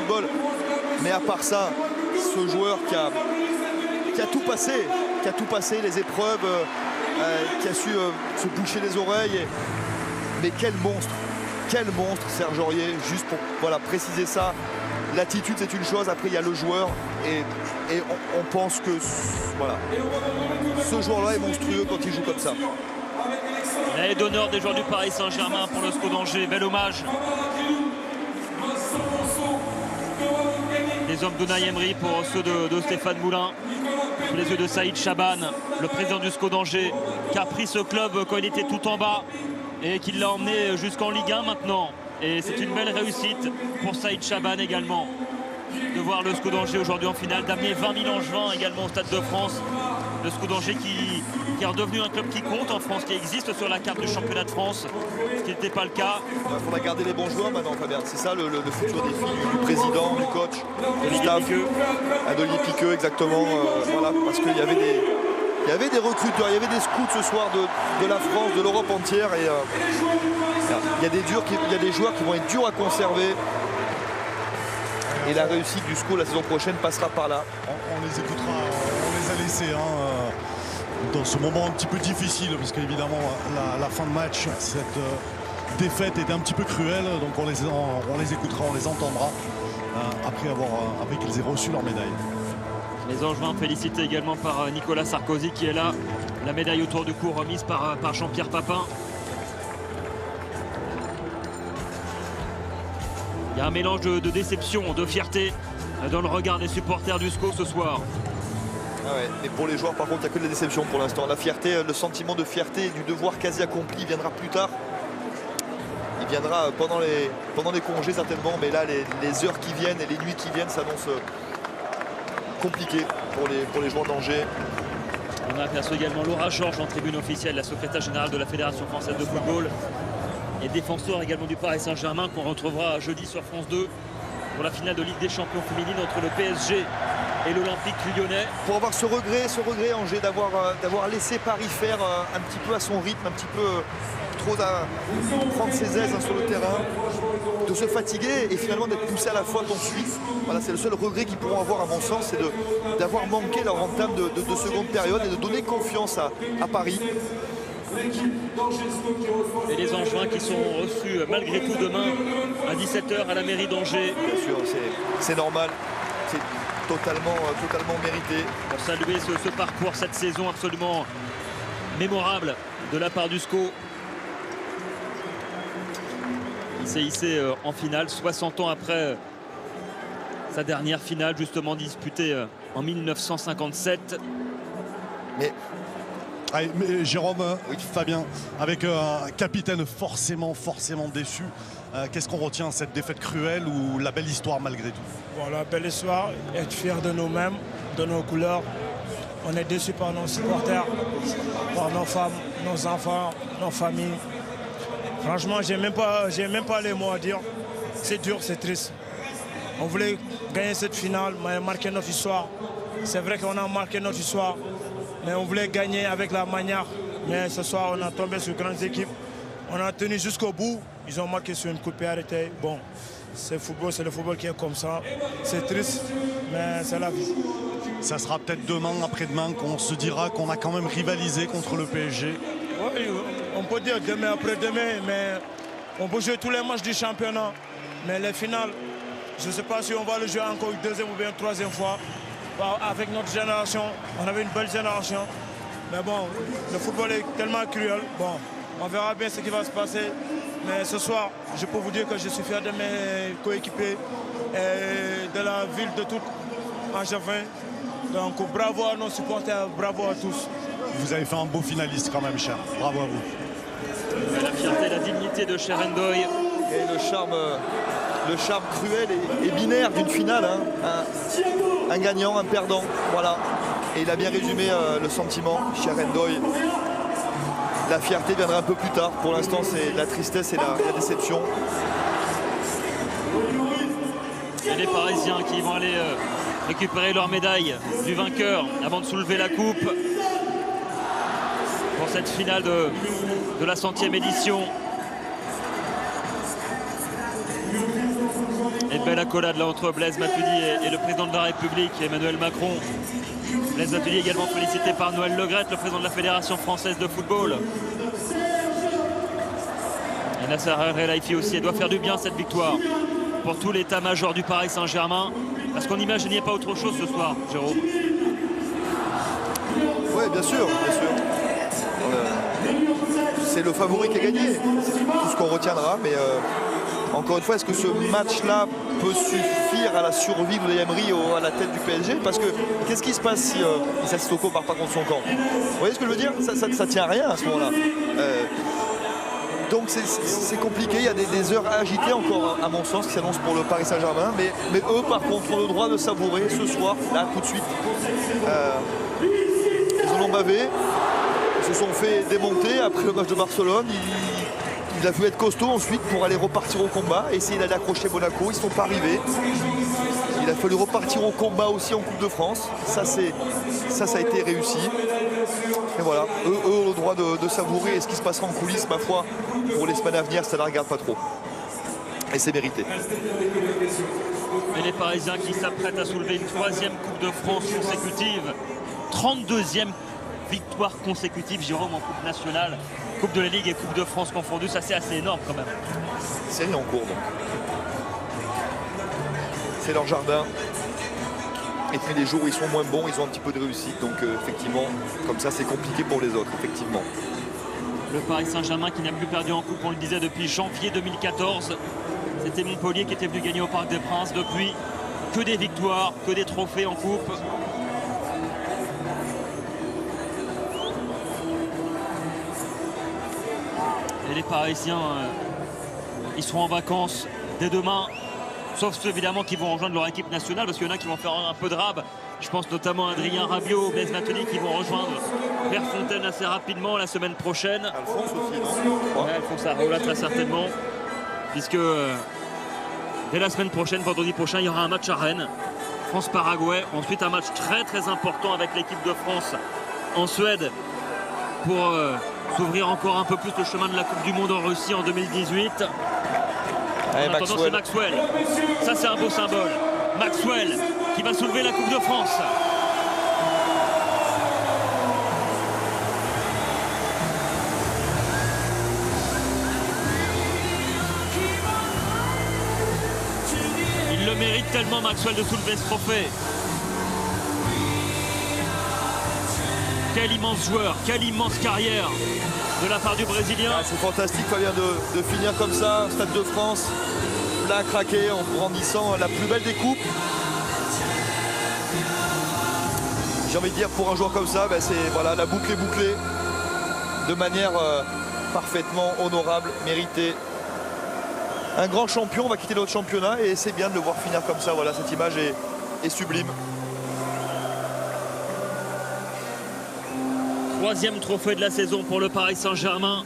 football. Mais à part ça, ce joueur qui a tout passé, les épreuves, qui a su se boucher les oreilles. Mais quel monstre Serge Aurier, juste pour voilà, préciser ça. L'attitude c'est une chose, après il y a le joueur et on pense que voilà, ce joueur-là est monstrueux quand il joue comme ça. Et d'honneur des joueurs du Paris Saint-Germain pour le SCO d'Angers, bel hommage. Les hommes d'Unai Emery pour ceux de Stéphane Moulin, sous les yeux de Saïd Chaban, le président du SCO d'Angers, qui a pris ce club quand il était tout en bas et qui l'a emmené jusqu'en Ligue 1 maintenant. Et c'est une belle réussite pour Saïd Chaban également de voir le SCO d'Angers aujourd'hui en finale, d'amener 20 000 Angevins également au Stade de France. Le SCO d'Angers qui est redevenu un club qui compte en France, qui existe sur la carte du championnat de France, ce qui n'était pas le cas. Il faudra garder les bons joueurs maintenant, Fabien. C'est ça le futur défi du président, du coach, du staff. D'Olivier Piqueux, exactement. Voilà, parce qu'il y avait des recruteurs, il y avait des scouts ce soir de la France, de l'Europe entière. Et il y a des joueurs qui vont être durs à conserver. Et la réussite du SCO la saison prochaine passera par là. On les écoutera, on les a laissés dans ce moment un petit peu difficile, parce qu'évidemment la fin de match, cette défaite était un petit peu cruelle, donc on les écoutera, on les entendra après qu'ils aient reçu leur médaille. Les Angevins félicités également par Nicolas Sarkozy qui est là. La médaille autour du cou remise par Jean-Pierre Papin. Il y a un mélange de déception, de fierté dans le regard des supporters du SCO ce soir. Ah ouais, mais pour les joueurs, par contre, il n'y a que de la déception pour l'instant. La fierté, le sentiment de fierté et du devoir quasi accompli viendra plus tard. Il viendra pendant les congés certainement, mais là, les heures qui viennent et les nuits qui viennent s'annoncent compliquées pour les joueurs d'Angers. On aperçoit également Laura Georges en tribune officielle, la secrétaire générale de la Fédération française de football. Et défenseur également du Paris Saint-Germain qu'on retrouvera jeudi sur France 2 pour la finale de Ligue des Champions féminine entre le PSG et l'Olympique Lyonnais. Pour avoir ce regret Angers d'avoir laissé Paris faire un petit peu à son rythme, un petit peu trop à prendre ses aises sur le terrain, de se fatiguer et finalement d'être poussé à la faute ensuite. Voilà, c'est le seul regret qu'ils pourront avoir à mon sens, c'est d'avoir manqué leur entame de seconde période et de donner confiance à Paris. Et les Angevins qui sont reçus malgré tout demain à 17 h à la mairie d'Angers. Bien sûr, c'est normal, c'est totalement mérité. Pour saluer ce parcours, cette saison absolument mémorable de la part du SCO. Il s'est hissé en finale 60 ans après sa dernière finale justement disputée en 1957. Mais Jérôme, oui. Fabien, avec un capitaine forcément déçu, qu'est-ce qu'on retient, cette défaite cruelle ou la belle histoire malgré tout? Bon, la belle histoire, être fier de nous-mêmes, de nos couleurs. On est déçus par nos supporters, par nos femmes, nos enfants, nos familles. Franchement, j'ai même pas les mots à dire. C'est dur, c'est triste. On voulait gagner cette finale, marquer notre histoire. C'est vrai qu'on a marqué notre histoire. Mais on voulait gagner avec la manière. Mais ce soir, on a tombé sur grandes équipes. On a tenu jusqu'au bout. Ils ont marqué sur une coup de pied arrêté. Bon, c'est le football qui est comme ça. C'est triste, mais c'est la vie. Ça sera peut-être demain, après-demain, qu'on se dira qu'on a quand même rivalisé contre le PSG. Oui, on peut dire demain, après-demain, mais on peut jouer tous les matchs du championnat. Mais les finales, je ne sais pas si on va le jouer encore une deuxième ou bien une troisième fois. Avec notre génération, on avait une belle génération. Mais bon, le football est tellement cruel. Bon, on verra bien ce qui va se passer. Mais ce soir, je peux vous dire que je suis fier de mes coéquipiers et de la ville de tout Angevin. Donc bravo à nos supporters, bravo à tous. Vous avez fait un beau finaliste quand même, cher. Bravo à vous. La fierté, la dignité de Sharon Doyle. Et le charme cruel et binaire d'une finale. Hein. Un gagnant, un perdant. Voilà. Et il a bien résumé le sentiment, Sharon Doyle. La fierté viendra un peu plus tard. Pour l'instant, c'est la tristesse et la déception. Et les Parisiens qui vont aller récupérer leur médaille du vainqueur avant de soulever la coupe pour cette finale de la 100e édition. Et belle accolade là entre Blaise Matuidi et le président de la République, Emmanuel Macron. Blaise Matuidi également félicité par Noël Le Graët, le président de la Fédération française de football. Et Nasser El-Khelaifi aussi, elle doit faire du bien cette victoire pour tout l'état-major du Paris Saint-Germain. Parce qu'on n'imaginait pas autre chose ce soir, Jérôme. Oui, bien sûr, bien sûr. C'est le favori qui a gagné. C'est tout ce qu'on retiendra. Mais encore une fois, est-ce que ce match-là peut suffire à la survie de Emery à la tête du PSG? Parce que qu'est-ce qui se passe si Issa Sissoko part pas contre son camp? Vous voyez ce que je veux dire? Ça tient à rien à ce moment-là. Donc c'est compliqué, il y a des heures agitées encore à mon sens qui s'annoncent pour le Paris Saint-Germain, mais eux par contre ont le droit de savourer ce soir, là tout de suite. Ils en ont bavé, ils se sont fait démonter après le match de Barcelone. Il a fallu être costaud ensuite pour aller repartir au combat, essayer d'aller accrocher Monaco, ils ne sont pas arrivés. Il a fallu repartir au combat aussi en Coupe de France, ça a été réussi. Et voilà, eux ont le droit de savourer, et ce qui se passera en coulisses, ma foi, pour les semaines à venir, ça ne la regarde pas trop. Et c'est mérité. Et les Parisiens qui s'apprêtent à soulever une 3e Coupe de France consécutive, 32e victoire consécutive, Jérôme, en Coupe nationale, Coupe de la Ligue et Coupe de France confondues, ça c'est assez énorme quand même. Série en cours donc. C'est leur jardin. Et puis les jours où ils sont moins bons, ils ont un petit peu de réussite. Donc effectivement, comme ça c'est compliqué pour les autres, effectivement. Le Paris Saint-Germain qui n'a plus perdu en coupe, on le disait, depuis janvier 2014. C'était Montpellier qui était venu gagner au Parc des Princes. Depuis, que des victoires, que des trophées en coupe. Et les Parisiens, ils seront en vacances dès demain. Sauf ceux évidemment qui vont rejoindre leur équipe nationale, parce qu'il y en a qui vont faire un peu de rab. Je pense notamment à Adrien Rabiot, Blaise Matuidi qui vont rejoindre Verfontaine assez rapidement la semaine prochaine. Alphonse aussi, non? Ouais, Alphonse Areola très certainement. Puisque dès la semaine prochaine, vendredi prochain, il y aura un match à Rennes. France-Paraguay. Ensuite un match très très important avec l'équipe de France en Suède pour s'ouvrir encore un peu plus le chemin de la Coupe du Monde en Russie en 2018. En attendant, c'est Maxwell. Ça, c'est un beau symbole. Maxwell qui va soulever la Coupe de France. Il le mérite tellement, Maxwell, de soulever ce trophée. Quel immense joueur, quelle immense carrière de la part du Brésilien. Ah, c'est fantastique, Fabien, de finir comme ça, Stade de France, là craqué en brandissant la plus belle des coupes. J'ai envie de dire, pour un joueur comme ça, c'est voilà, la boucle est bouclée de manière parfaitement honorable, méritée. Un grand champion va quitter notre championnat et c'est bien de le voir finir comme ça. Voilà, cette image est sublime. 3e trophée de la saison pour le Paris Saint-Germain.